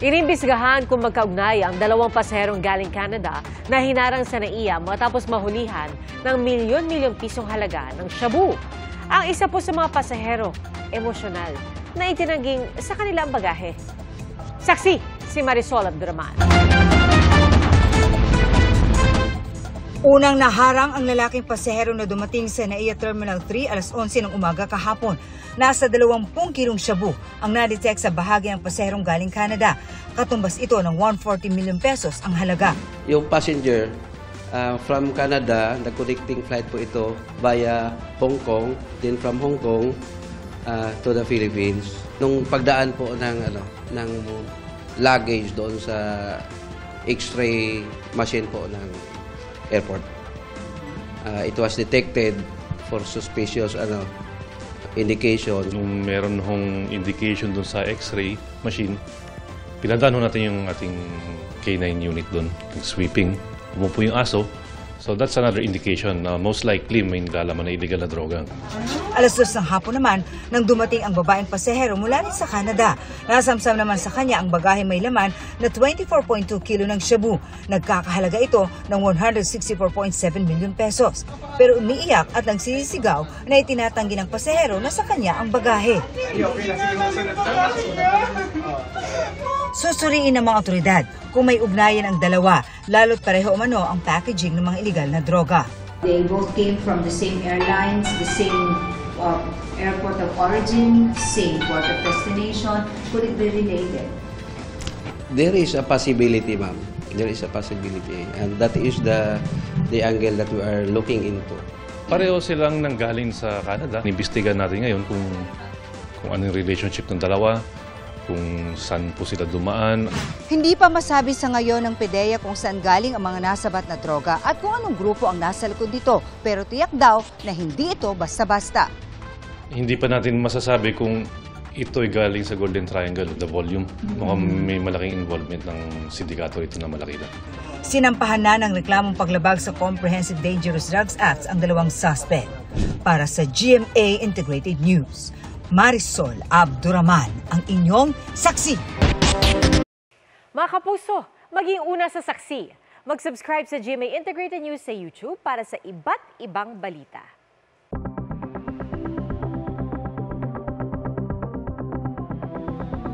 Inimbestigahan kung magkaugnay ang dalawang pasaherong galing Canada na hinarang sa NAIA matapos mahulihan ng milyon-milyong pisong halaga ng shabu. Ang isa po sa mga pasahero, emosyonal, na itinangging sa kanilang bagahe. Saksi, si Marisol Abduraman. Unang naharang ang lalaking pasahero na dumating sa NAIA Terminal 3 alas 11 ng umaga kahapon. Nasa 20 kilong shabu ang nadetect sa bahagi ng pasaherong galing Canada. Katumbas ito ng 140 million pesos ang halaga. Yung passenger from Canada, nag-connecting flight po ito via Hong Kong, then from Hong Kong to the Philippines. Nung pagdaan po ng luggage doon sa X-ray machine po ng airport, it was detected for suspicious indication. Nung meron hong indication doon sa X-ray machine, pinadaan natin yung ating K9 unit doon, sweeping. Umupo yung aso. So that's another indication na most likely may nilalaman na illegal na droga. Alas 2 ng hapon naman nang dumating ang babaeng pasahero mula rin sa Canada. Nasamsam naman sa kanya ang bagahe may laman na 24.2 kilo ng shabu. Nagkakahalaga ito ng 164.7 million pesos. Pero umiiyak at nagsisigaw na itinatanggi ng pasahero na sa kanya ang bagahe. Susuriin ng mga otoridad kung may ugnayan ang dalawa, lalo't pareho umano ang packaging ng mga illegal na droga. They both came from the same airlines, the same airport of origin, same port of destination. Could it be related? There is a possibility, ma'am. There is a possibility. And that is the angle that we are looking into. Pareho silang nanggaling sa Canada. Inimbestigahan natin ngayon kung anong relationship ng dalawa, kung saan po sila dumaan. Hindi pa masabi sa ngayon ng PDEA kung saan galing ang mga nasabat na droga at kung anong grupo ang nasa likod dito. Pero tiyak daw na hindi ito basta-basta. Hindi pa natin masasabi kung ito'y galing sa Golden Triangle, the volume. Mukhang may malaking involvement ng sindikato ito na malaki na. Sinampahan na ng reklamong paglabag sa Comprehensive Dangerous Drugs Act ang dalawang suspect. Para sa GMA Integrated News, Marisol Abduraman, ang inyong saksi. Mga kapuso, maging una sa saksi. Mag-subscribe sa GMA Integrated News sa YouTube para sa iba't ibang balita.